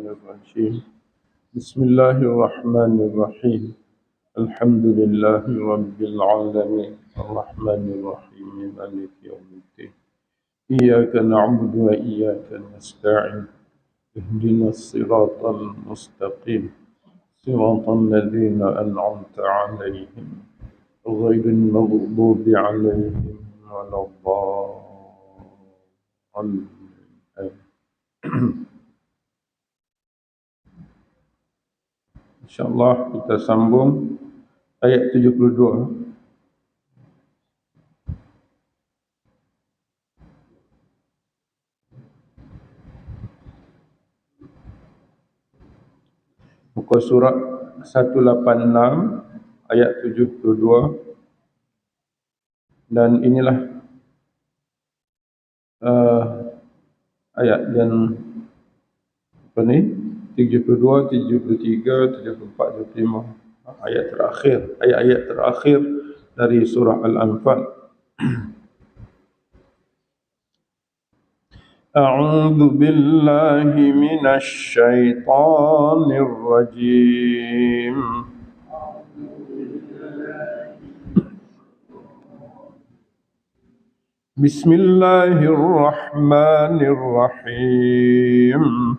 الرجيم بسم الله الرحمن الرحيم الحمد لله رب العالمين الرحمن الرحيم مالك يوم الدين إياك نعبد وإياك نستعين اهدنا الصراط المستقيم صراط الذين أنعمت عليهم غير المغضوب عليهم ولا الضالين. InsyaAllah kita sambung ayat 72. Muka surat 186 ayat 72. Dan inilah ayat yang apa ni? 72, 73, 74, 75. Ayat terakhir, ayat-ayat terakhir dari surah Al-Anfal. A'udzu billahi minasy syaithanir rajim. Bismillahirrahmanirrahim.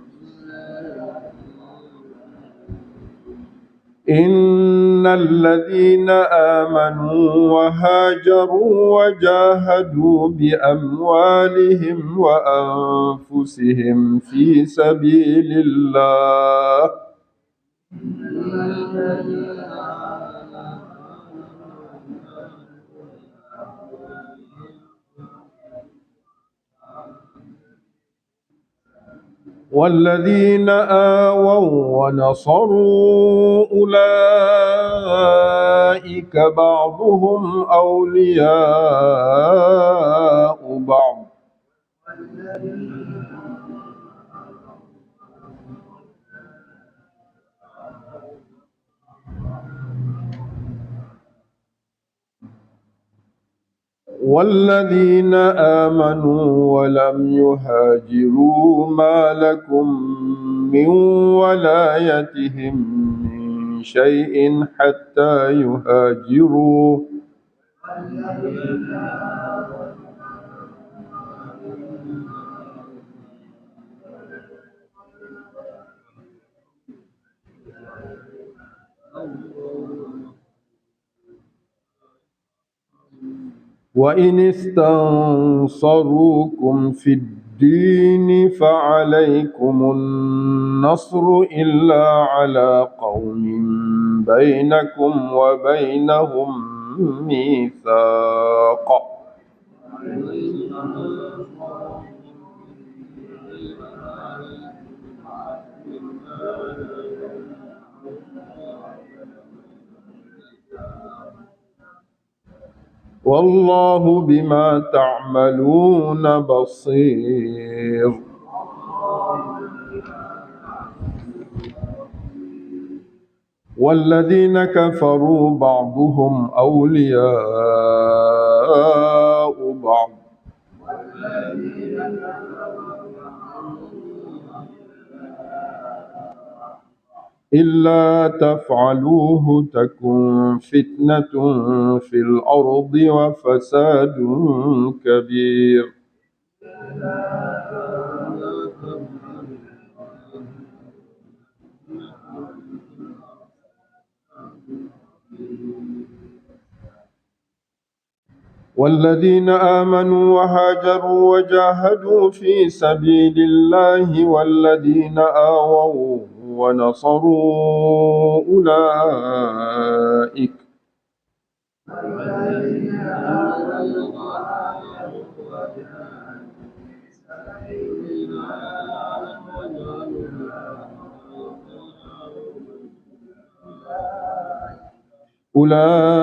إن الذين آمنوا وهاجروا وجاهدوا بأموالهم وأنفسهم في سبيل الله والذين آووا ونصروا أولئك بعضهم أولياء بعض والذين آمنوا ولم يهاجروا ما لكم من ولايتهم من شيء حتى يهاجروا وإن استنصروكم في الدين فعليكم النصر إلا على قوم بينكم وبينهم ميثاق والله بما تعملون بصير والذين كفروا بعضهم أولياء بعض إلا تفعلوه تكن فتنة في الأرض وفساد كبير والذين آمنوا وهاجروا وجاهدوا في سبيل الله والذين آووا ونصروا أولئك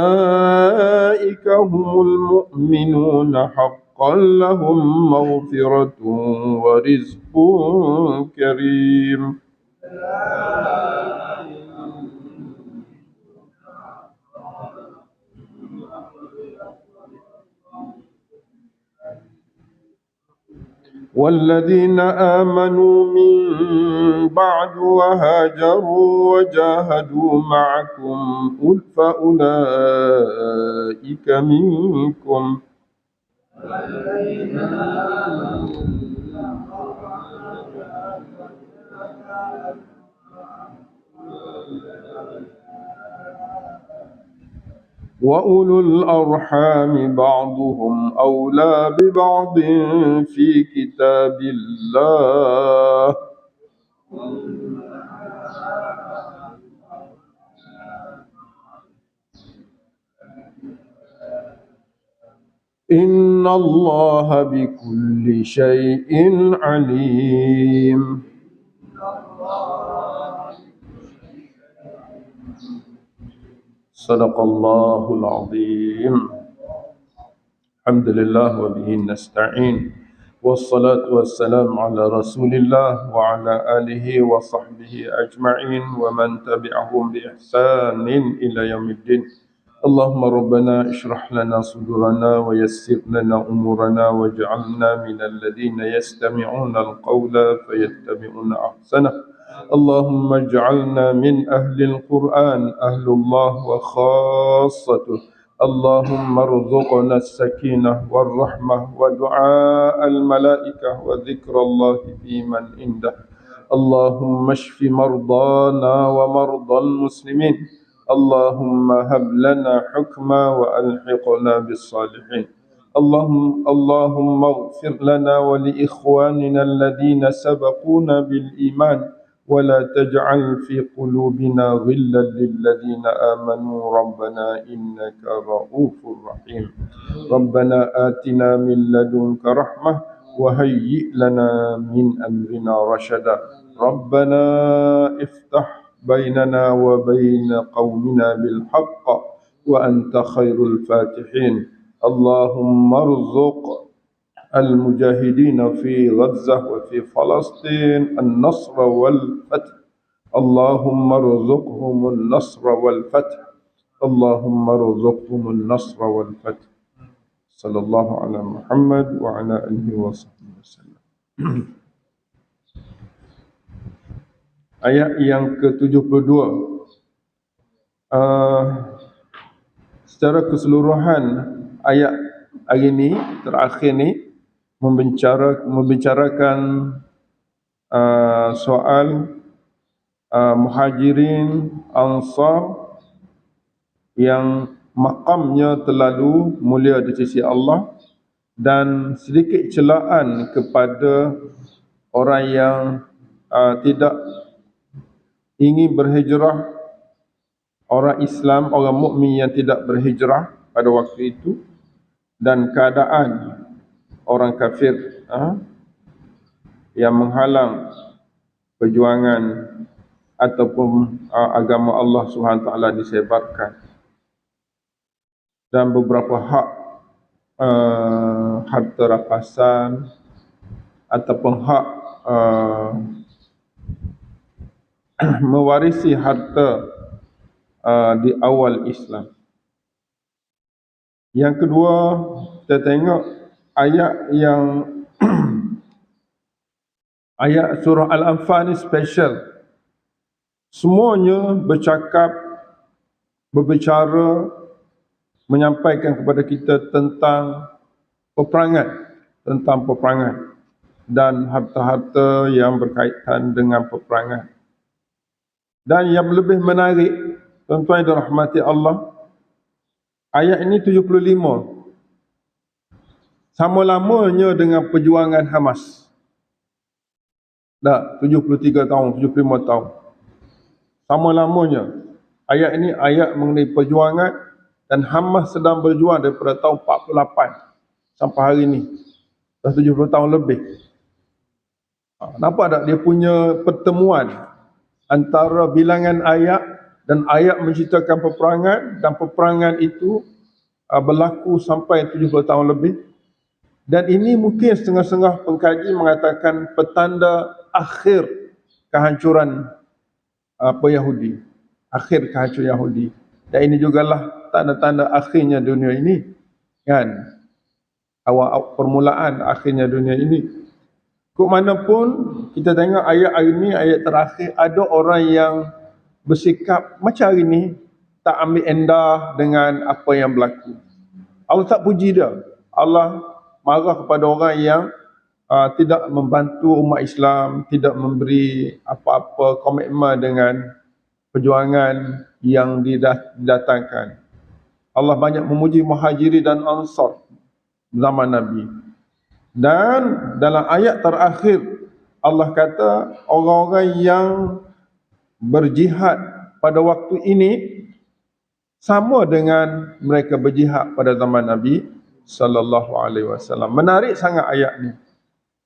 أولئك هم المؤمنون حقا لهم مغفرة ورزق كريم والذين آمنوا من بعد وهاجروا وجاهدوا معكم فأولئك منكم. وأولو الأرحام بعضهم أولى ببعض في كتاب الله. إن الله بكل شيء عليم. صدق الله العظيم. الحمد لله وبه نستعين والصلاة والسلام على رسول الله وعلى آله وصحبه أجمعين ومن تبعهم بإحسان إلى يوم الدين. اللهم ربنا اشرح لنا صدورنا ويسر لنا أمورنا واجعلنا من الذين يستمعون القول فيتبعون أحسنه. اللهم اجعلنا من أهل القرآن، أهل الله وخاصته. اللهم ارزقنا السكينة والرحمة ودعاء الملائكة وذكر الله في من عنده. اللهم اشف مرضانا ومرضى المسلمين. اللهم هب لنا حكما وألحقنا بالصالحين. اللهم اغفر لنا ولإخواننا الذين سبقونا بالإيمان ولا تجعل في قلوبنا غلا للذين آمنوا ربنا إنك رؤوف رحيم. ربنا آتنا من لدنك رحمة وهيئ لنا من أمرنا رشدا. ربنا افتح بيننا وبين قومنا بالحق وأنت خير الفاتحين. اللهم ارزق المجاهدين في غزة وفي فلسطين النصر والفتح. اللهم ارزقهم النصر والفتح. اللهم ارزقهم النصر والفتح. صلى الله على محمد وعلى آله وصحبه وسلم. Ayat yang ke-72. Secara keseluruhan ayat hari ini, terakhir ni, membicarakan soal muhajirin ansar yang makamnya terlalu mulia di sisi Allah dan sedikit celaan kepada orang yang tidak ingin berhijrah, orang Islam, orang mukmin yang tidak berhijrah pada waktu itu, dan keadaan orang kafir yang menghalang perjuangan ataupun agama Allah SWT disebarkan, dan beberapa hak harta rampasan ataupun hak mewarisi harta di awal Islam. Yang kedua, kita tengok ayat yang ayat surah Al-Anfal ni special. Semuanya berbicara, menyampaikan kepada kita tentang peperangan dan harta-harta yang berkaitan dengan peperangan. Dan yang lebih menarik, tuan-tuan dan rahmati Allah, ayat ini 75. Sama lamanya dengan perjuangan Hamas. Dah 73 tahun, 75 tahun. Sama lamanya. Ayat ini ayat mengenai perjuangan, dan Hamas sedang berjuang daripada tahun 48 sampai hari ini. Dah 70 tahun lebih. Nampak tak dia punya pertemuan antara bilangan ayat, dan ayat menceritakan peperangan, dan peperangan itu berlaku sampai 70 tahun lebih. Dan ini mungkin setengah-setengah pengkaji mengatakan petanda akhir kehancuran Yahudi. Akhir kehancuran Yahudi. Dan ini jugalah tanda-tanda akhirnya dunia ini. Kan? Awal permulaan akhirnya dunia ini. Kok mana pun kita tengok ayat hari ni, ayat terakhir, ada orang yang bersikap macam hari ni, tak ambil endah dengan apa yang berlaku. Allah tak puji dia. Allah marah kepada orang yang tidak membantu umat Islam, tidak memberi apa-apa komitmen dengan perjuangan yang didatangkan. Allah banyak memuji Muhajirin dan Ansar zaman Nabi. Dan dalam ayat terakhir Allah kata orang-orang yang berjihad pada waktu ini sama dengan mereka berjihad pada zaman Nabi sallallahu alaihi wasallam. Menarik sangat ayat ni.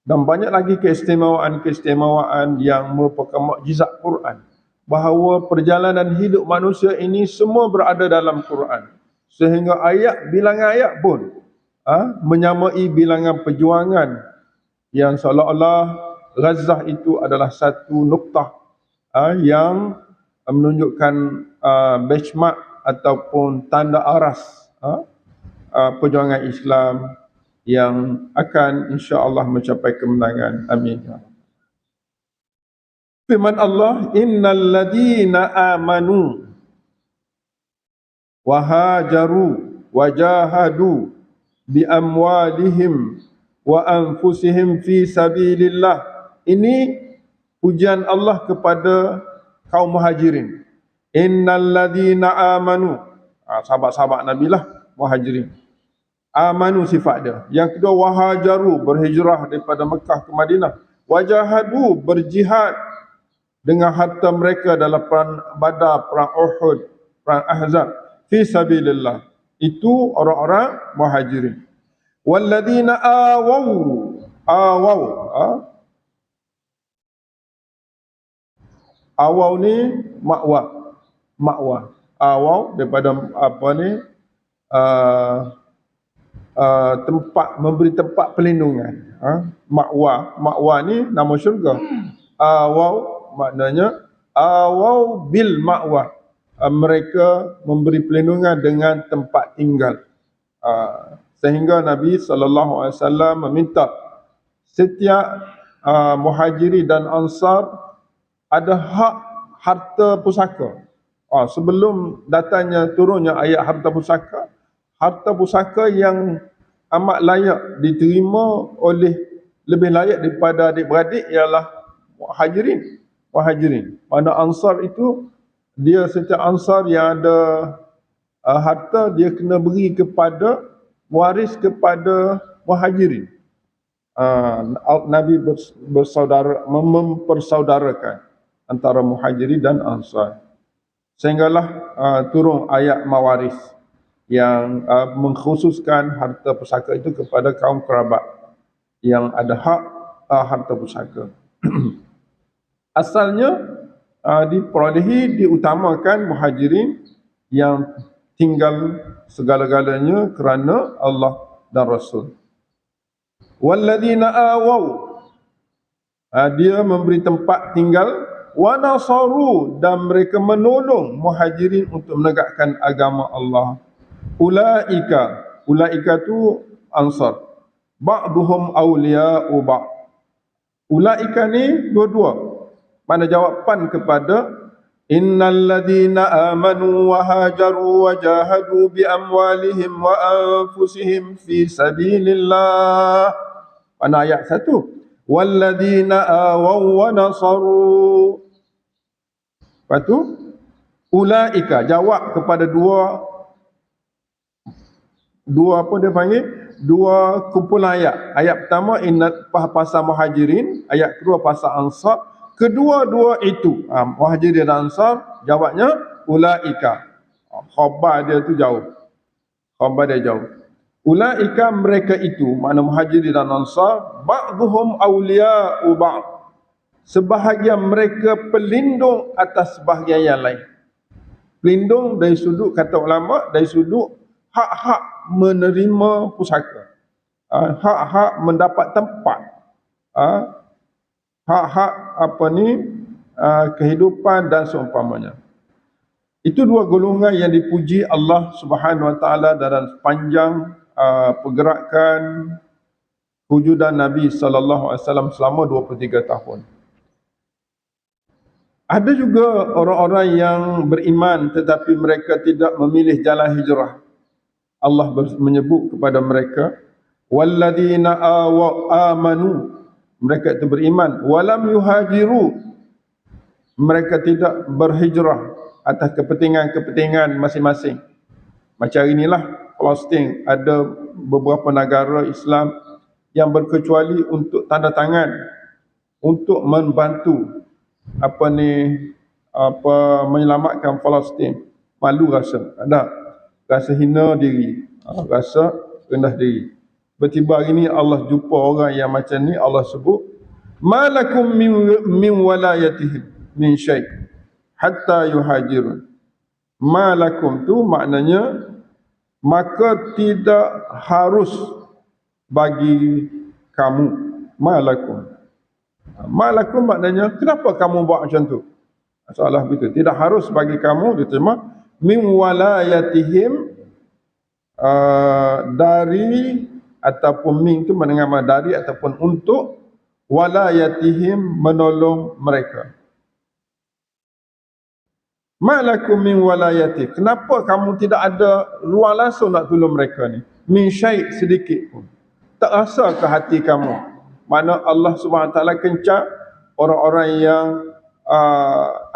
Dan banyak lagi keistimewaan-keistimewaan yang merupakan mukjizat Quran. Bahawa perjalanan hidup manusia ini semua berada dalam Quran. Sehingga ayat, bilangan ayat pun menyamai bilangan perjuangan yang seolah-olah Gazzah itu adalah satu noktah yang menunjukkan benchmark ataupun tanda aras perjuangan Islam yang akan insya-Allah mencapai kemenangan. Amin. Firman Allah, innal ladina amanu wa hajaru wa jahadu bi amwalihim wa anfusihim fi sabilillah. Ini pujian Allah kepada kaum Muhajirin. Innal ladina amanu, sahabat-sahabat Nabi lah Muhajirin. Amanu sifat dia. Yang kedua, wahajaru, berhijrah daripada Mekah ke Madinah. Wajahadu, berjihad dengan harta mereka dalam perang Badar, perang Uhud, perang Ahzab, fi sabilillah. Itu orang-orang Muhajirin. Walladina awaw ni makwa. Awaw daripada apa ni, tempat, memberi tempat perlindungan. Makwa ni nama syurga. Awaw maknanya awaw bil makwa. Mereka memberi perlindungan dengan tempat tinggal. Sehingga Nabi SAW meminta setiap Muhajiri dan Ansar ada hak harta pusaka. Sebelum datangnya turunnya ayat harta pusaka yang amat layak diterima oleh, lebih layak daripada adik-beradik ialah Muhajirin. Mana Ansar itu, dia setiap Ansar yang ada harta, dia kena beri kepada, waris kepada Muhajirin. Nabi mempersaudarakan antara Muhajirin dan Ansar. Sehinggalah turun ayat mawaris yang mengkhususkan harta pusaka itu kepada kaum kerabat yang ada hak harta pusaka. Asalnya diperolehi, diutamakan Muhajirin yang tinggal segala-galanya kerana Allah dan Rasul. Walladzina awaw, dia memberi tempat tinggal, wa nasaru, dan mereka menolong Muhajirin untuk menegakkan agama Allah. Ulaika tu Ansar. Ba'duhum awliya'u ba'd. Ulaika ni dua-dua. Mana jawapan kepada innal ladina amanu wa hajaru wa jahadu bi amwalihim wa anfusihim fi sabilillah. Pada ayat 1. Walladina awaw wa nasaru. Lepas tu ulaika, jawab kepada dua apa dia panggil, dua kumpulan ayat. Ayat pertama pasal Muhajirin, ayat kedua pasal Ansar. Kedua-dua itu Muhajirin dan Ansar, jawabnya ulaika. Khabar dia tu jauh. Khabar dia jauh. Ulaika, mereka itu, makna Muhajirin dan Ansar, ba'duhum awliya'u ba'd. Sebahagian mereka pelindung atas sebahagian yang lain. Pelindung dari sudut, kata ulama, dari sudut hak-hak menerima pusaka, hak-hak mendapat tempat, hak-hak kehidupan dan seumpamanya. Itu dua golongan yang dipuji Allah Subhanahu Wa Taala dalam sepanjang pergerakan wujudan Nabi sallallahu alaihi wasallam selama 23 tahun. Ada juga orang-orang yang beriman tetapi mereka tidak memilih jalan hijrah. Allah menyebut kepada mereka, walladzina amanu, mereka itu beriman, walam yuhajiru, mereka tidak berhijrah atas kepentingan-kepentingan masing-masing. Macam hari inilah Palestin, ada beberapa negara Islam yang berkecuali untuk tanda tangan untuk membantu menyelamatkan Palestin. Malu rasa, rasa hina diri, rasa rendah diri. Tiba-tiba hari ini Allah jumpa orang yang macam ni, Allah sebut, malakum min walayatihim min syai' hatta yuhajirun. Malakum tu maknanya maka tidak harus bagi kamu. Malakum maknanya kenapa kamu buat macam tu? Soalah begitu. Tidak harus bagi kamu, diterima, min walayatihim, dari ataupun min tu mendengar dari ataupun untuk, walayatihim menolong mereka. Malakum min walayati, kenapa kamu tidak ada ruang langsung nak tolong mereka ni? Min syai' sedikit pun. Tak rasa ke hati kamu? Mana Allah SWT kencang orang-orang yang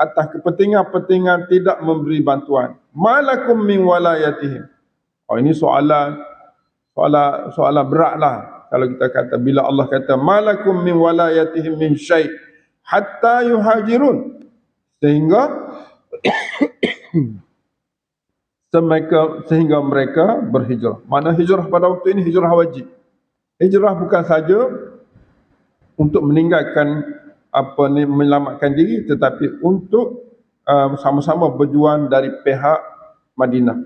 atas kepentingan-kepentingan tidak memberi bantuan. Malakum min walayatihim. Oh, ini soalan beratlah kalau kita kata, bila Allah kata malakum min walayatihim min syai' hatta yuhajirun, sehingga mereka berhijrah. Mana hijrah pada waktu ini hijrah wajib. Hijrah bukan saja untuk meninggalkan menyelamatkan diri, tetapi untuk sama-sama berjuang dari pihak Madinah,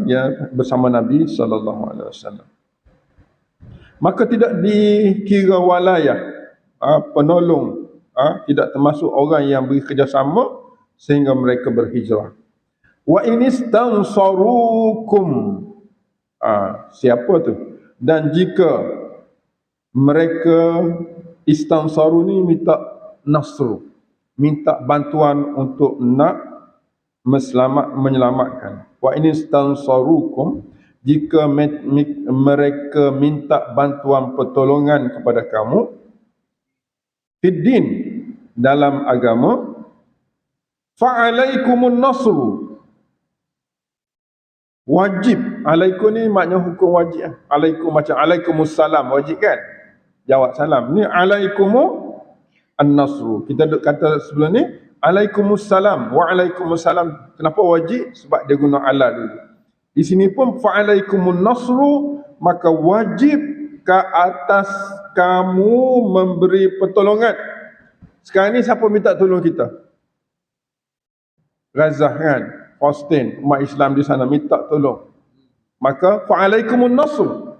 ya, bersama Nabi sallallahu alaihi wasallam. Maka tidak dikira walayah, penolong, tidak termasuk orang yang bekerjasama sehingga mereka berhijrah. Wa inistansarukum, siapa tu? Dan jika mereka istansaru ni minta nasru, minta bantuan untuk nak menyelamatkan. Wa inistansarukum, jika mereka minta bantuan pertolongan kepada kamu, fiddin, dalam agama, fa'alaikumun nasru, wajib. Alaikum ni makna hukum wajib. Alaikum macam alaikumussalam, wajib kan? Jawab salam. Ni alaikumu an-nasru. Kita duk kata sebelum ni alaikumussalam wa alaikumussalam. Kenapa wajib? Sebab dia guna ala dulu. Di sini pun fa'alaikumun nasru, maka wajib ke atas kamu memberi pertolongan. Sekarang ni siapa minta tolong kita? Gaza kan, Palestin, umat Islam di sana minta tolong. Maka fa'alaikumun nasr,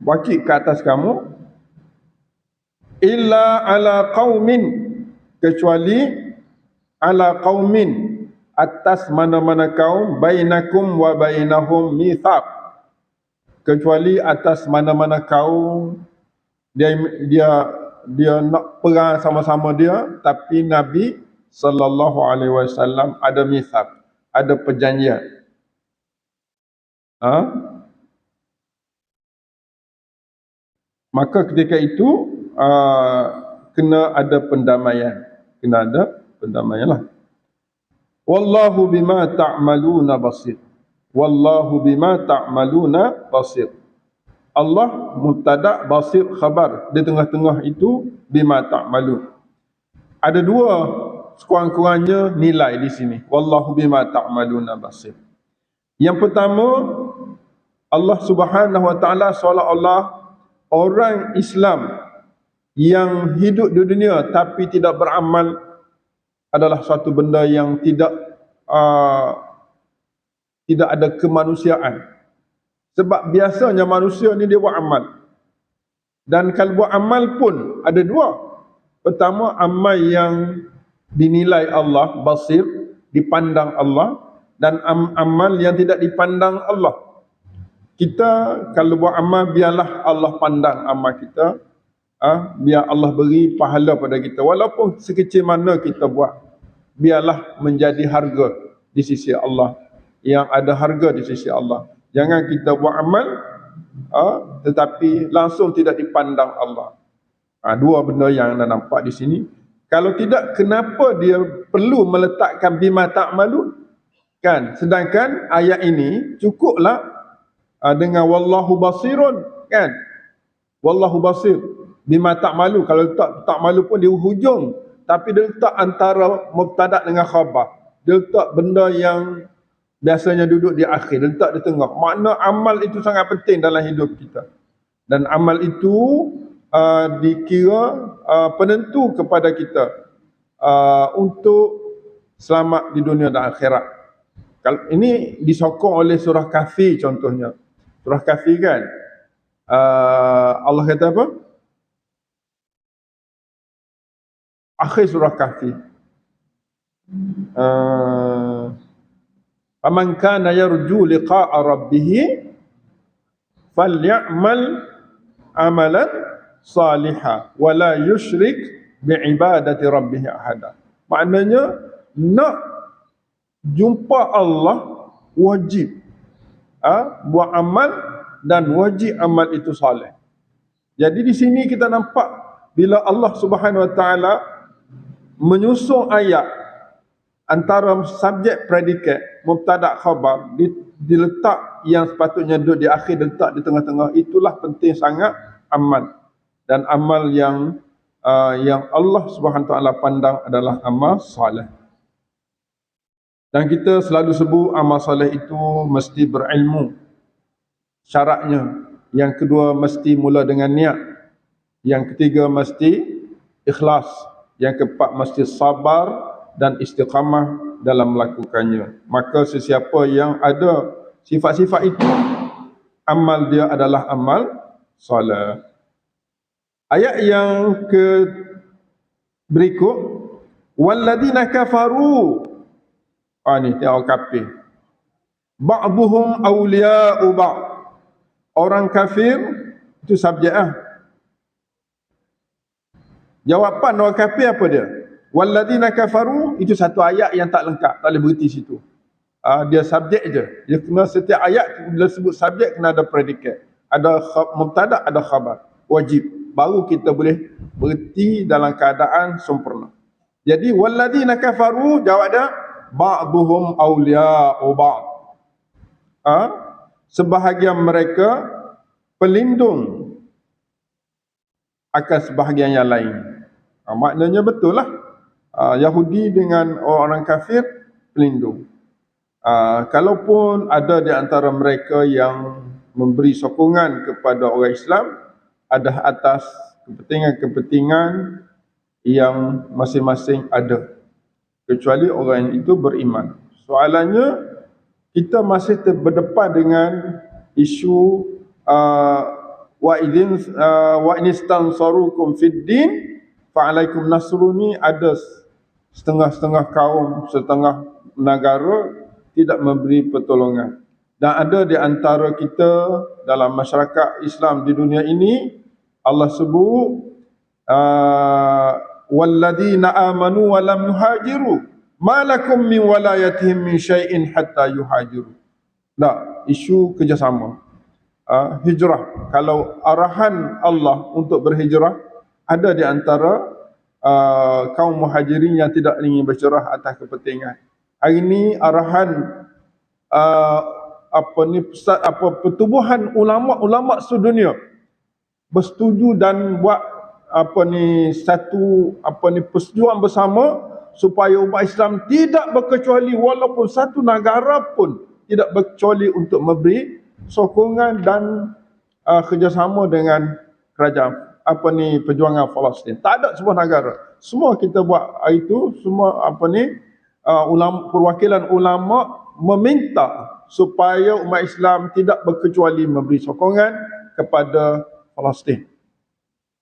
wajib ke atas kamu, illa ala qaumin, kecuali ala qaumin, atas mana-mana kaum, bainakum wa bainahum mitsaq, kecuali atas mana-mana kaum dia nak perang sama-sama dia, tapi Nabi sallallahu alaihi wasallam ada mitsaq, ada perjanjian. Maka ketika itu kena ada pendamaian, lah. Wallahu bima ta'maluna basir. Wallahu bima ta'maluna basir. Allah mubtada, basir khabar. Di tengah-tengah itu bima ta'malun. Ada dua sekurang-kurangnya nilai di sini. Wallahu bima ta'maluna basir. Yang pertama, Allah Subhanahu wa taala seolah-olah orang Islam yang hidup di dunia tapi tidak beramal adalah suatu benda yang tidak ada kemanusiaan. Sebab biasanya manusia ni dia buat amal. Dan kalau buat amal pun ada dua. Pertama, amal yang dinilai Allah, basir, dipandang Allah, dan amal yang tidak dipandang Allah. Kita kalau buat amal, biarlah Allah pandang amal kita. Biar Allah beri pahala pada kita. Walaupun sekecil mana kita buat, biarlah menjadi harga di sisi Allah. Yang ada harga di sisi Allah. Jangan kita buat amal, tetapi langsung tidak dipandang Allah. Dua benda yang anda nampak di sini. Kalau tidak, kenapa dia perlu meletakkan bima ta'malun? Kan? Sedangkan ayat ini cukuplah dengan wallahu basirun, kan? Wallahu basir bima ta'malu. Kalau letak ta'malu pun di hujung, tapi dia letak antara mubtada dengan khabar. Dia letak benda yang biasanya duduk di akhir, dia letak di tengah. Makna amal itu sangat penting dalam hidup kita. Dan amal itu dikira penentu kepada kita untuk selamat di dunia dan akhirat. Kalau ini disokong oleh surah Kahfi contohnya. Surah Kahfi kan, Allah kata apa? Akhir surah Kahfi. Faman kana yarju liqa'a rabbih falyamal amalan salihah wa la yusyrik bi'ibadati rabbih ahada. Maknanya nak jumpa Allah wajib buat amal, dan wajib amal itu saleh. Jadi di sini kita nampak bila Allah Subhanahu Wa Taala menyusun ayat antara subjek predikat mubtada khabar, diletak yang sepatutnya duduk di akhir, diletak di tengah-tengah. Itulah penting sangat amal. Dan amal yang Allah Subhanahu Wa Taala pandang adalah amal soleh. Dan kita selalu sebut amal soleh itu mesti berilmu. Syaratnya. Yang kedua mesti mula dengan niat. Yang ketiga mesti ikhlas. Yang keempat mesti sabar dan istiqamah dalam melakukannya. Maka sesiapa yang ada sifat-sifat itu, amal dia adalah amal soleh. Ayat yang berikut, walladzina kafaru, ni tengok kafir. Ba'duhum awliya'u ba'd. Orang kafir itu subjek Jawapan orang kafir apa dia? Walladzina kafaru, itu satu ayat yang tak lengkap, tak boleh berhenti situ. Dia subjek je. Dia kena setiap ayat bila sebut subjek kena ada predikat. Ada mubtada, ada khabar. Wajib. Baru kita boleh berhenti dalam keadaan sempurna. Jadi walladzina kafaru, jawab dia ba'duhum awliya'u ba'd. Sebahagian mereka pelindung akan sebahagian yang lain. Maknanya betul lah. Yahudi dengan orang kafir pelindung. Kalaupun ada di antara mereka yang memberi sokongan kepada orang Islam, ada atas kepentingan-kepentingan yang masing-masing ada. Kecuali orang itu beriman. Soalannya, kita masih berdepan dengan isu wa inistansarukum fid din fa'alaikum nasruni. Ada setengah-setengah kaum, setengah negara tidak memberi pertolongan. Dan ada di antara kita dalam masyarakat Islam di dunia ini, Allah sebut walladzina amanu wa lam yuhajiru ma lakum min walayatihim min syai'in hatta yuhajiru. Isu kerjasama. Hijrah. Kalau arahan Allah untuk berhijrah, ada di antara kaum muhajirin yang tidak ingin berhijrah atas kepentingan. Hari ini arahan pertubuhan ulama sedunia bersetuju dan buat satu persetujuan bersama supaya umat Islam tidak berkecuali, walaupun satu negara pun tidak berkecuali untuk memberi sokongan dan kerjasama dengan kerajaan perjuangan Palestin. Tak ada sebuah negara. Semua kita buat itu, semua perwakilan ulama meminta supaya umat Islam tidak berkecuali memberi sokongan kepada Palestin.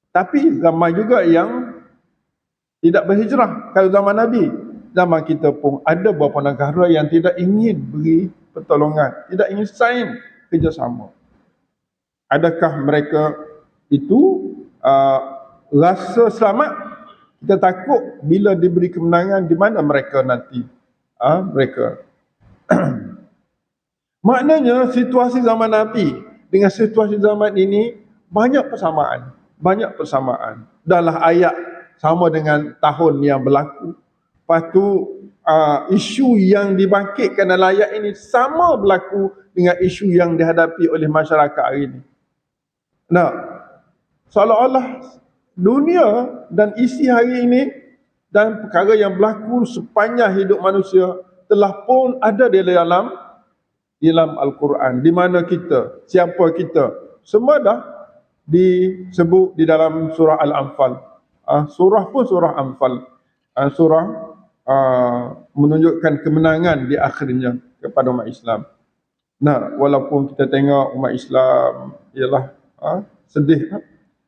Tapi ramai juga yang tidak berhijrah. Kalau zaman Nabi, zaman kita pun ada beberapa negara yang tidak ingin beri pertolongan, tidak ingin sign kerjasama. Adakah mereka itu rasa selamat? Kita takut bila diberi kemenangan, di mana mereka nanti? Mereka maknanya situasi zaman Nabi dengan situasi zaman ini banyak persamaan. Banyak persamaan. Dahlah ayat sama dengan tahun yang berlaku. Lepas tu isu yang dibangkitkan dalam ayat ini sama berlaku dengan isu yang dihadapi oleh masyarakat hari ini. Nah, seolah-olah dunia dan isi hari ini dan perkara yang berlaku sepanjang hidup manusia telah pun ada di dalam Al-Quran. Di mana kita, siapa kita, semua dah disebut di dalam surah Al-Anfal. Surah pun surah Anfal. Surah menunjukkan kemenangan di akhirnya kepada umat Islam. Nah, walaupun kita tengok umat Islam ialah sedih,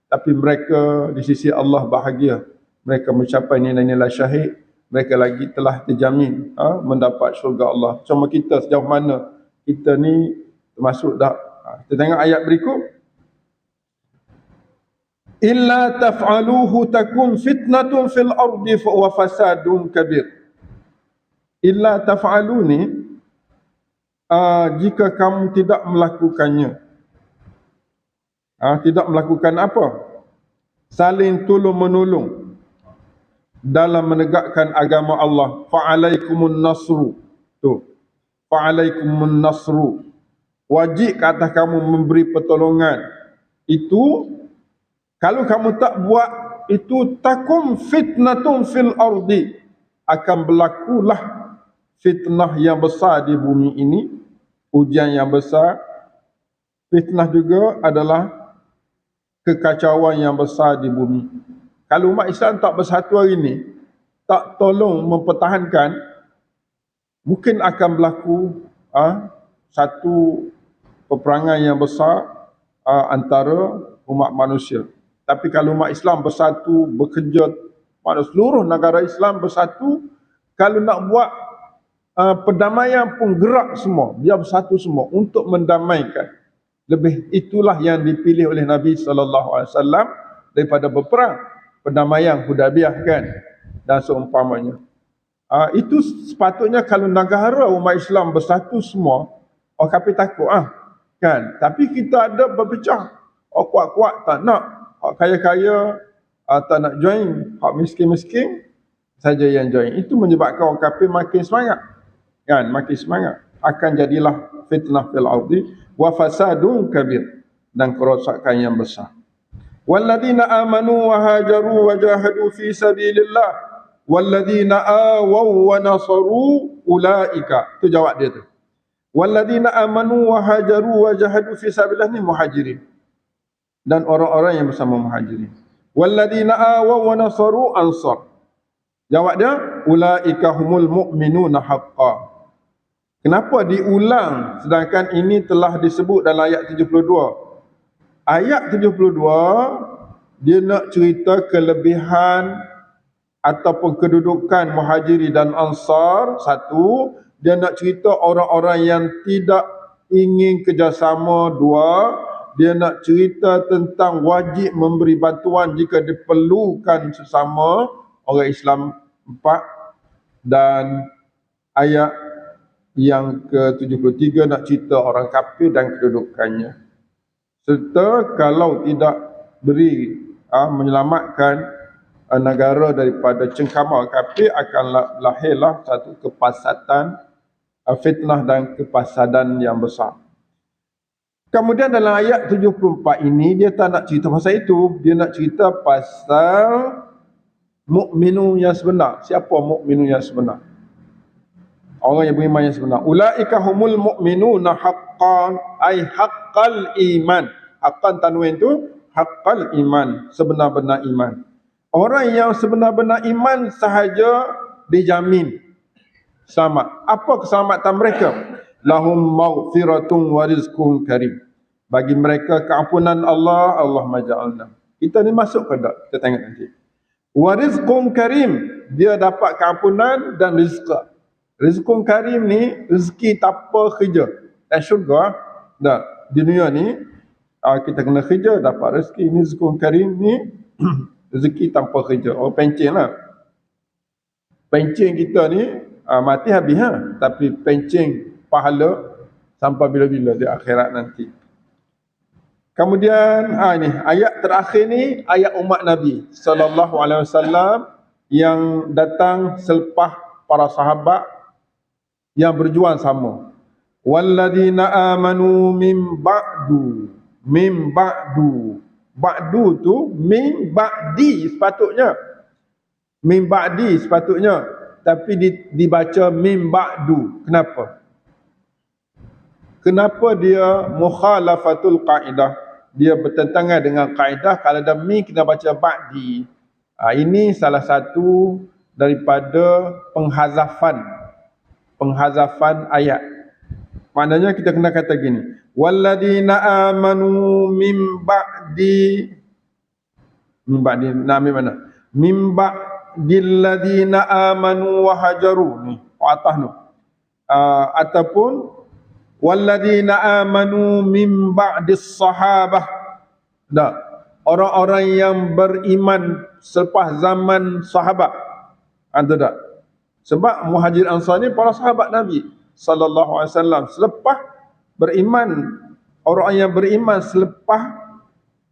tapi mereka di sisi Allah bahagia. Mereka mencapai nilai-nilai syahid. Mereka lagi telah terjamin mendapat syurga Allah. Cuma kita sejauh mana kita ni termasuk dah. Kita tengok ayat berikut. Illa taf'aluhu takun fitnatun fil ardi wa fasadun kabir. Illa taf'alu ni jika kamu tidak melakukannya. Tidak melakukan apa? Saling tolong menolong dalam menegakkan agama Allah. Fa'alaikumun nasru. Tu. Fa'alaikumun nasru. Wajib ke atas kamu memberi pertolongan. Itu kalau kamu tak buat itu, takum fitnatun fil ardi, akan berlakulah fitnah yang besar di bumi ini, ujian yang besar. Fitnah juga adalah kekacauan yang besar di bumi. Kalau umat Islam tak bersatu hari ini, tak tolong mempertahankan, mungkin akan berlaku satu peperangan yang besar antara umat manusia. Tapi kalau umat Islam bersatu, bekerja, seluruh negara Islam bersatu, kalau nak buat perdamaian pun gerak semua, biar bersatu semua untuk mendamaikan. Lebih itulah yang dipilih oleh Nabi SAW daripada berperang. Perdamaian Hudaybiyah kan, dan seumpamanya. Itu sepatutnya kalau negara umat Islam bersatu semua, orang kafir takut kan. Tapi kita ada berpecah. Orang kuat-kuat tak nak, orang kaya-kaya tak nak join, orang miskin-miskin saja yang join. Itu menyebabkan orang kafir makin semangat. Kan, makin semangat. Akan jadilah fitnah fil ardi wa fasadun kabir, dan kerosakan yang besar. Walladzina amanu wa hajaru wa jahadu fi sabilillah walladzina awaw wa nasaru ulaika. Tu jawab dia tu. Walladzina amanu wa hajaru wa jahadu fi sabilillah ni muhajirin, dan orang-orang yang bersama muhajirin. Walladzina awaw wa nasaru ansar. Jawab dia, ulaika humul mu'minuna haqqan. Kenapa diulang sedangkan ini telah disebut dalam ayat 72? Ayat 72 dia nak cerita kelebihan ataupun kedudukan muhajiri dan ansar. Satu, dia nak cerita orang-orang yang tidak ingin kerjasama. Dua, dia nak cerita tentang wajib memberi bantuan jika diperlukan sesama orang Islam. 4. Dan ayat yang ke-73 nak cerita orang kafir dan kedudukannya. Serta kalau tidak beri menyelamatkan negara daripada cengkama kafir, akan lahirlah satu kepasatan, fitnah dan kepasadan yang besar. Kemudian dalam ayat 74 ini dia tak nak cerita pasal itu, dia nak cerita pasal mukminun yang sebenar. Siapa mukminun yang sebenar? Orang yang beriman yang sebenar. Ulaika humul mu'minuna haqqan, ay haqqal iman. Haqqan tanwin tu haqqal iman, sebenar-benar iman. Orang yang sebenar-benar iman sahaja dijamin selamat. Apa keselamatan mereka? Lahum maghfiratun wa rizqun karim. Bagi mereka keampunan Allah, Allah maja'alna. Kita ni masuk ke tak? Kita tengok nanti. Wa rizqun karim, dia dapat keampunan dan rizq. Rizqun karim ni rezeki tanpa kerja. Dan syurga dah di dunia ni Kita kena kerja dapat rezeki. Ini rizqun karim ni rezeki tanpa kerja. Oh, pencen lah. Pencen kita ni mati habis tapi pencen pahala sampai bila-bila di akhirat nanti. Kemudian ini ayat terakhir ni ayat umat Nabi sallallahu alaihi wasallam yang datang selepas para sahabat yang berjuang sama. Walladzina amanu min ba'du. Ba'du tu min ba'di sepatutnya. Min ba'di sepatutnya, tapi dibaca min ba'du. Kenapa dia mukhalafatul kaedah? Dia bertentangan dengan kaedah. Kalau ada min kena baca ba'di. Ini salah satu daripada penghazafan ayat. Maknanya kita kena kata gini, walladzina amanu min ba'di mana? Min ba'dil ladzina amanu wa hajaru ni atas tu. Ataupun walladzina amanu min ba'dis sahabah. Dah. Orang-orang yang beriman selepas zaman sahabat. Ada tak? Sebab Muhajir Ansar ni para sahabat Nabi sallallahu alaihi wasallam. Selepas beriman, orang yang beriman selepas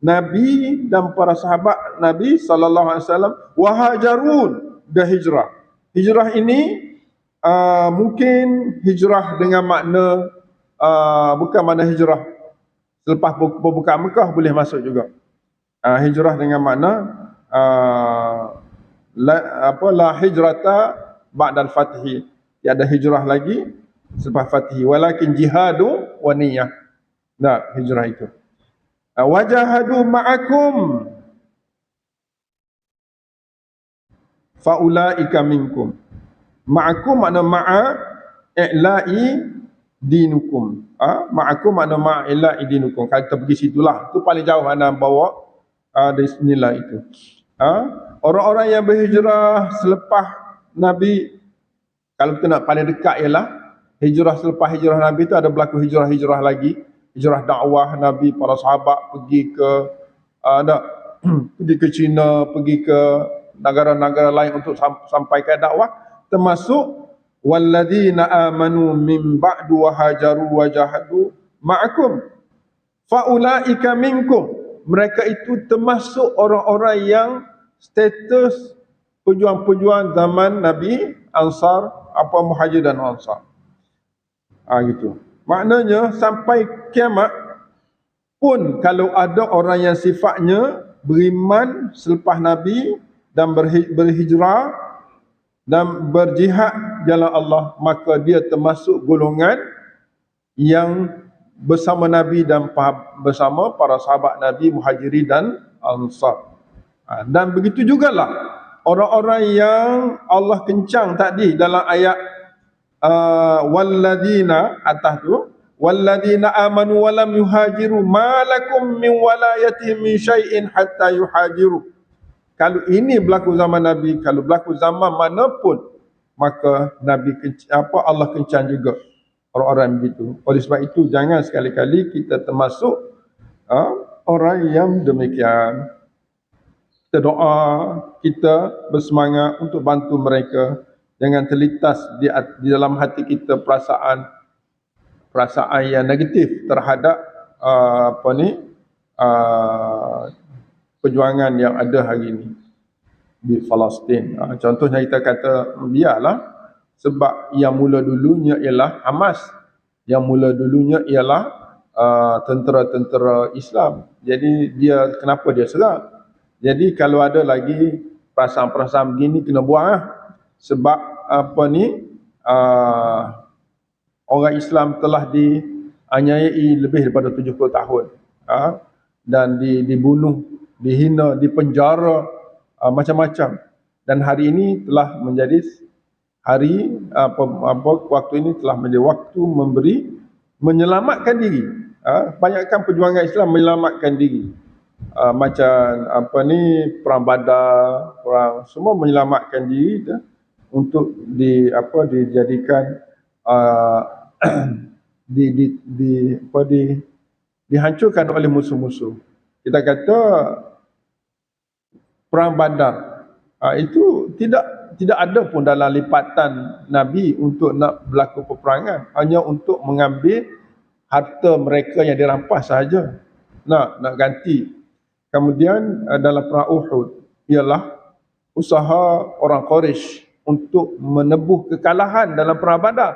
Nabi dan para sahabat Nabi sallallahu alaihi wasallam, wahajarun, dah hijrah. Hijrah ini mungkin hijrah dengan makna bukan makna hijrah selepas pembukaan Mekah, boleh masuk juga. Hijrah dengan makna la hijrata ba'dal fathi. Tiada hijrah lagi selepas fathi, walakin jihadu wa niyah. Nah, hijrah itu. Wajahadu ma'akum faulaika minkum. Ma'akum makna ma'a i'la'i dinukum. Ma'akum makna ma'a i'la'i dinukum. Kalau kita pergi situlah, itu paling jauh anda bawa dari sinilah itu. Orang-orang yang berhijrah selepas Nabi, kalau kita nak paling dekat ialah hijrah selepas hijrah Nabi itu ada berlaku hijrah-hijrah lagi. Hijrah dakwah Nabi, para sahabat pergi ke pergi ke China, pergi ke negara-negara lain untuk sampaikan dakwah, termasuk walladzina amanu min ba'du wa hajaru wa jahadu ma'akum faulaika minkum. Mereka itu termasuk orang-orang yang status pejuang-pejuang zaman Nabi, Ansar, Muhajir dan Ansar. Gitu. Maknanya sampai kiamat pun kalau ada orang yang sifatnya beriman selepas Nabi dan berhijrah dan berjihad jalan Allah, maka dia termasuk golongan yang bersama Nabi dan bersama para sahabat Nabi, Muhajirin dan Ansar. Dan begitu jugalah orang-orang yang Allah kencang tadi dalam ayat walladzina atas tu, walladzina amanu wa lam yuhajiru ma lakum min walayatihim min syai'in hatta yuhajiru. Kalau ini berlaku zaman Nabi, kalau berlaku zaman manapun, maka Nabi Allah kencang juga orang-orang begitu. Oleh sebab itu jangan sekali-kali kita termasuk orang yang demikian. Kita doa, kita bersemangat untuk bantu mereka. Jangan terlintas di dalam hati kita perasaan yang negatif terhadap perjuangan yang ada hari ini di Palestin. Contohnya kita kata biarlah, sebab yang mula dulunya ialah Hamas, yang mula dulunya ialah tentera-tentera Islam. Jadi kenapa dia serang? Jadi kalau ada lagi perasaan-perasaan begini, kena buang sebab orang Islam telah dianiayai lebih daripada 70 tahun, dan dibunuh, dihina, dipenjara, macam-macam. Dan hari ini telah menjadi waktu ini telah menjadi waktu menyelamatkan diri. Banyakkan perjuangan Islam menyelamatkan diri. Macam perang Badar, perang semua menyelamatkan diri untuk dijadikan dihancurkan oleh musuh-musuh. Kita kata perang Badar, itu tidak ada pun dalam lipatan Nabi untuk nak berlaku peperangan, hanya untuk mengambil harta mereka yang dirampas sahaja, nak ganti. Kemudian dalam perang Uhud ialah usaha orang Quraisy untuk menebuh kekalahan dalam perang Badar.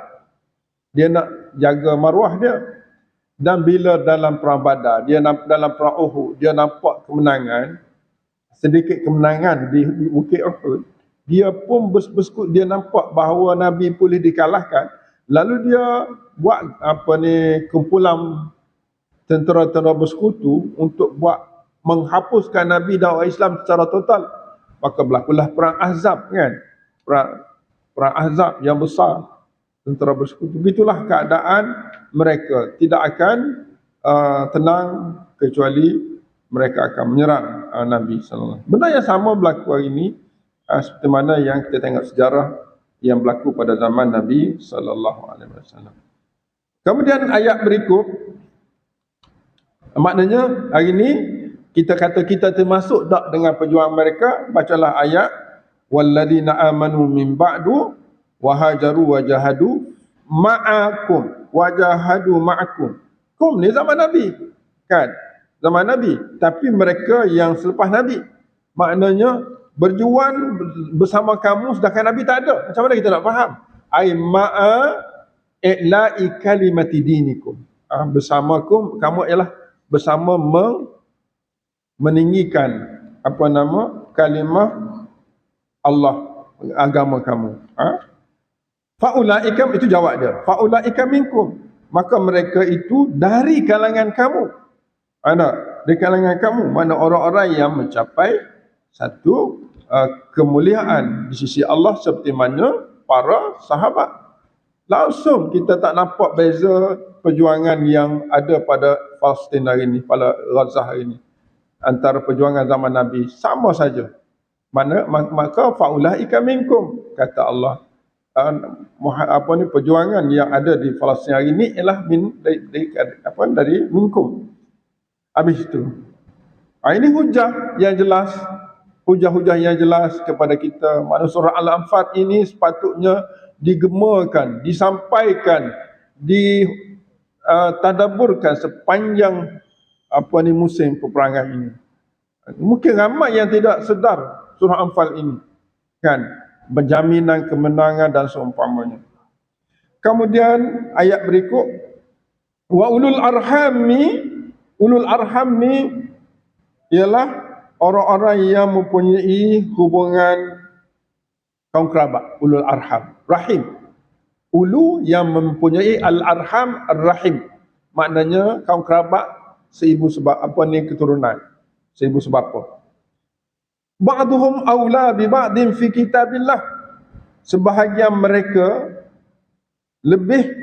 Dia nak jaga maruah dia. Dan bila dalam perang Badar, dalam perang Uhud, dia nampak kemenangan, sedikit kemenangan di Bukit Uhud, dia pun dia nampak bahawa Nabi boleh dikalahkan. Lalu dia buat kumpulan tentera-tentera bersekutu untuk buat menghapuskan Nabi dan orang Islam secara total. Maka berlakulah perang Ahzab, kan? Perang Ahzab yang besar, tentera bersekutu. Begitulah keadaan mereka. Tidak akan tenang kecuali mereka akan menyerang Nabi SAW. Benda yang sama berlaku hari ini, seperti mana yang kita tengok sejarah yang berlaku pada zaman Nabi SAW. Kemudian ayat berikut, maknanya hari ini kita kata kita termasuk tak dengan perjuangan mereka. Bacalah ayat, walladzina amanu min ba'du wahajaru wajahadu ma'akum wajahadu ma'akum. Kum ni zaman Nabi, kan? Zaman Nabi, tapi mereka yang selepas Nabi, maknanya berjuang bersama kamu sedangkan Nabi tak ada. Macam mana kita nak faham? Ai ma'a i'la'i kalimati dinikum. Bersamakum, kamu ialah bersama meninggikan kalimah Allah, agama kamu. Faulaika, itu jawab dia. Faulaika minkum, maka mereka itu dari kalangan kamu. Dari kalangan kamu, mana orang-orang yang mencapai satu kemuliaan di sisi Allah seperti mana para sahabat. Langsung kita tak nampak beza perjuangan yang ada pada Palestin hari ini, pada Gaza hari ini, antara perjuangan zaman Nabi, sama saja. Maka faulaika minkum, kata Allah. Perjuangan yang ada di Palestin hari ini ialah dari minkum. Habis itu, ini hujah yang jelas, hujah-hujah yang jelas kepada kita. Mana surah Al-Anfal ini sepatutnya digemakan, disampaikan, tadaburkan sepanjang musim peperangan ini. Mungkin ramai yang tidak sedar surah Anfal ini, kan, berjaminan kemenangan dan seumpamanya. Kemudian ayat berikut, wa ulul arham ni ialah orang-orang yang mempunyai hubungan kaum kerabat. Ulul arham, rahim. Ulu yang mempunyai al-arham, ar-rahim, maknanya kaum kerabat seibu sebab keturunan, seibu sebab apa. Ba'duhum aula bi ba'din fi kitabillah, sebahagian mereka lebih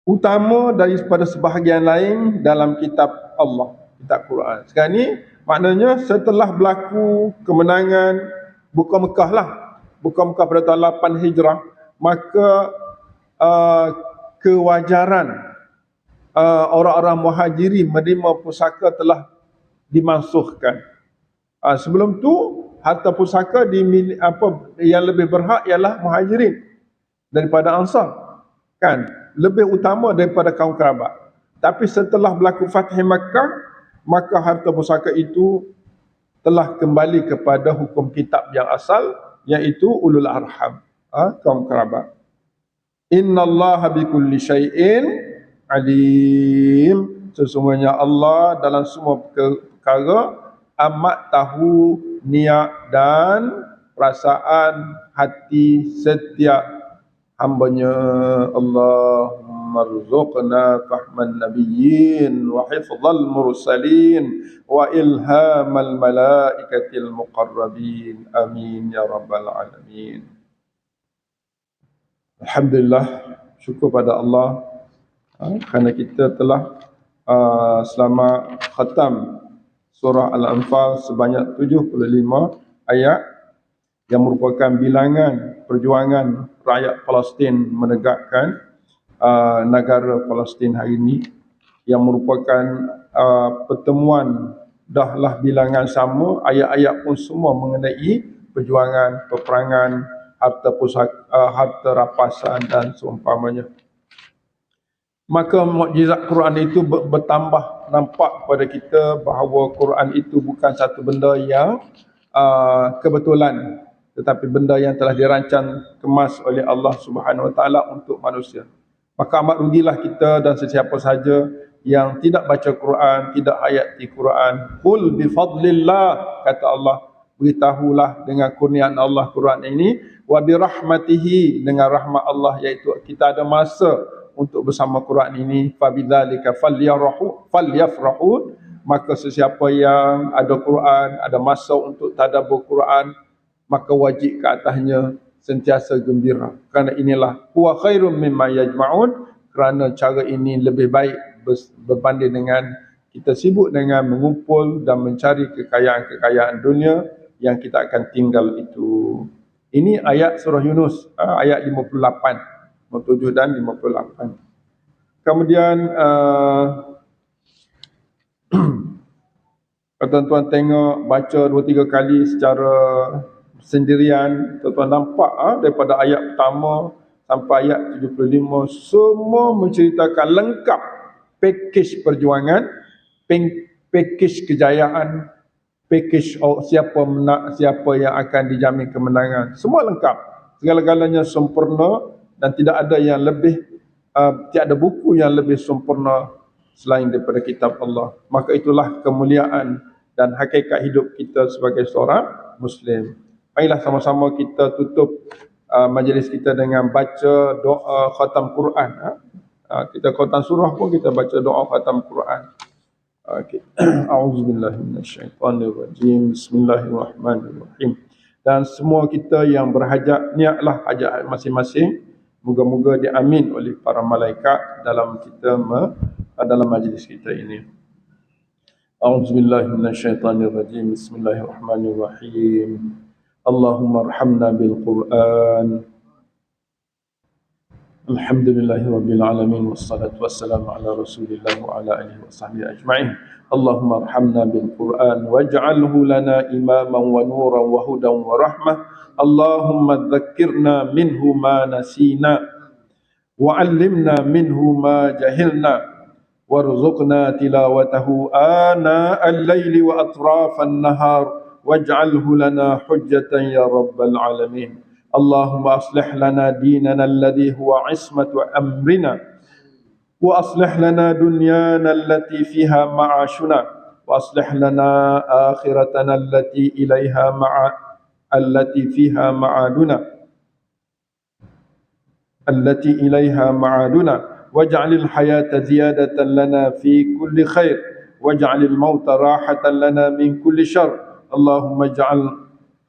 utama daripada sebahagian lain dalam kitab Allah, kitab Quran. Sekarang ni maknanya setelah berlaku kemenangan buka Mekah lah, buka Mekah pada tahun 8 Hijrah, maka kewajaran orang-orang muhajirin menerima pusaka telah dimansuhkan. Sebelum tu harta pusaka yang lebih berhak ialah muhajirin daripada ansar, kan, lebih utama daripada kaum kerabat. Tapi setelah berlaku Fath Makkah, maka harta pusaka itu telah kembali kepada hukum kitab yang asal, iaitu ulul arham, kaum kerabat. Innallaha bikulli syai'in alim, sesungguhnya Allah dalam semua perkara amat tahu niat dan perasaan hati setiap hambanya. Allahumma rzuqna fahman nabiyyin wa hifdzal mursalin wa ilhamal malaikatil muqarrabin, amin ya rabbal alamin. Alhamdulillah, syukur pada Allah kerana kita telah selama khatam surah Al-Anfal sebanyak 75 ayat yang merupakan bilangan perjuangan rakyat Palestin menegakkan negara Palestin hari ini. yang merupakan pertemuan dahlah bilangan sama, ayat-ayat pun semua mengenai perjuangan, peperangan, harta pusaka, harta rampasan dan seumpamanya. Maka mukjizat Quran itu bertambah nampak kepada kita bahawa Quran itu bukan satu benda yang kebetulan, tetapi benda yang telah dirancang kemas oleh Allah Subhanahu Wa Taala untuk manusia. Maka amat rugilah kita dan sesiapa saja yang tidak baca Quran, tidak hayati Quran. Qul bi fadlillah, kata Allah, beritahulah dengan kurniaan Allah Quran ini, wa bi rahmatihi, dengan rahmat Allah, iaitu kita ada masa untuk bersama Quran ini. Fa bidzalika falyafrahu, maka sesiapa yang ada Quran, ada masa untuk tadabbur Quran, maka wajib ke atasnya sentiasa gembira, kerana inilah huwa khairum mimma yajma'un, kerana cara ini lebih baik berbanding dengan kita sibuk dengan mengumpul dan mencari kekayaan-kekayaan dunia yang kita akan tinggal itu. Ini ayat surah Yunus, ayat 58, 57 dan 58. Kemudian kalau tuan-tuan tengok, baca 2-3 kali secara sendirian, tuan-tuan nampak daripada ayat pertama sampai ayat 75 semua menceritakan lengkap pakej perjuangan, pakej kejayaan, pakej siapa menang, siapa yang akan dijamin kemenangan. Semua lengkap, segala-galanya sempurna dan tidak ada yang lebih, tiada buku yang lebih sempurna selain daripada kitab Allah. Maka itulah kemuliaan dan hakikat hidup kita sebagai seorang Muslim. Marilah sama-sama kita tutup majlis kita dengan baca doa khatam Quran. Kita khatam surah pun kita baca doa khatam Quran. Okay. A'udzubillahi minasyaitanirrajim. Bismillahirrahmanirrahim. Dan semua kita yang berhajat, niatlah hajat masing-masing. Moga-moga diamin oleh para malaikat dalam kita dalam majlis kita ini. A'udzubillahi minasyaitanirrajim. Bismillahirrahmanirrahim. Allahumma arhamna bil Quran. Alhamdulillahi rabbil alamin, wassalatu wassalamu ala Rasulillah wa ala alihi wa sahbihi ajma'in. Allahumma arhamna bil Quran waj'alhu lana imaman wa nuran wa hudan wa rahmah. Allahumma dzakkirna minhu ma nasina wa 'allimna minhu ma jahilna warzuqna tilawatahu ana al-laili wa atrafan nahar waj'alhu lana hujjatan ya rabbal alamin. Allahumma aslih lana dinana alladhi huwa ismatu amrina wa aslih lana dunyana allati fiha ma'ashuna wa aslih lana akhiratana allati fiha ma'aduna waj'alil hayata ziyadatan lana fi kulli khair waj'alil mauta rahatan lana min kulli syarr. Allahumma ij'al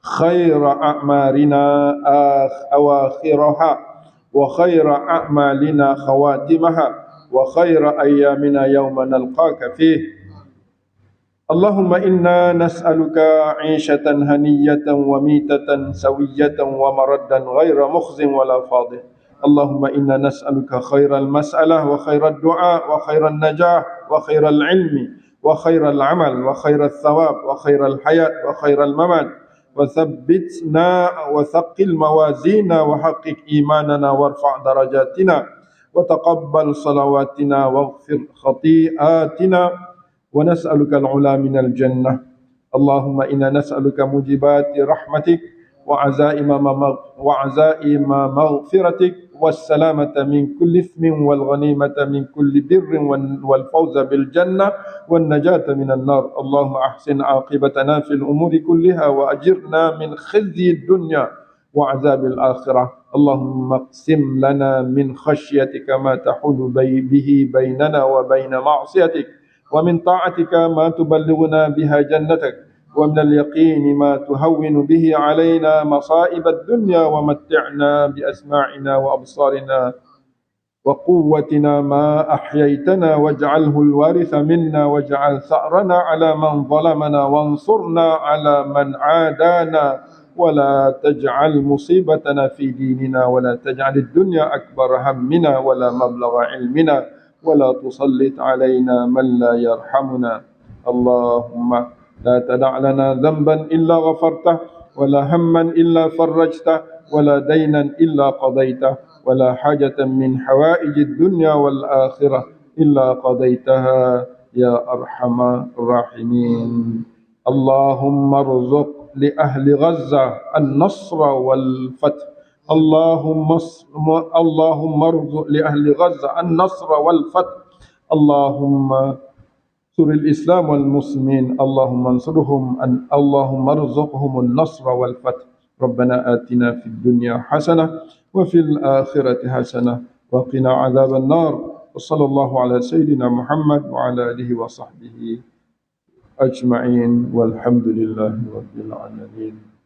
خير أعمالنا أواخرها وخير أعمالنا خواتمها وخير أيامنا يوم نلقاك فيه. اللهم إنا نسألك عيشة هنية وميتة سوية ومردا غير مخز ولا فاضح. اللهم إنا نسألك خير المسألة وخير الدعاء وخير النجاح وخير العلم وخير العمل وخير الثواب وخير الحياة وخير الممات. وثبتنا وثقل موازينا وحقق إيماننا وارفع درجاتنا وتقبل صلواتنا واغفر خطيئاتنا ونسألك العلا من الجنة. اللهم إنا نسألك موجبات رحمتك وعزائم مغفرتك والسلامة من كل إثم والغنيمة من كل بر والفوز بالجنة والنجاة من النار. اللهم أحسن عاقبتنا في الأمور كلها وأجرنا من خزي الدنيا وعذاب الآخرة. اللهم اقسم لنا من خشيتك ما تحول به بيننا وبين معصيتك ومن طاعتك ما تبلغنا بها جنتك ومن اليقين ما تهون به علينا مصائب الدنيا ومتعنا بأسماعنا وأبصارنا وقوتنا ما أحييتنا واجعله الوارث منا واجعل ثأرنا على من ظلمنا وانصرنا على من عادانا ولا تجعل مصيبتنا في ديننا ولا تجعل الدنيا أكبر همنا ولا مبلغ علمنا ولا تسلط علينا من لا يرحمنا. اللهم لا تدع لنا ذنبا إلا غفرته ولا هما إلا فرجته ولا دينا إلا قضيته ولا حاجة من حوائج الدنيا والآخرة إلا قضيتها يا أرحم الراحمين. اللهم ارزق لأهل غزة النصر والفتح. اللهم ارزق لأهل غزة النصر والفتح. اللهم انصر الإسلام والمسلمين. اللهم ارزقهم النصر والفتح. ربنا آتنا في الدنيا حسنة وفي الآخرة حسنة وقنا عذاب النار. وصلى الله على سيدنا محمد وعلى آله وصحبه أجمعين والحمد لله رب العالمين.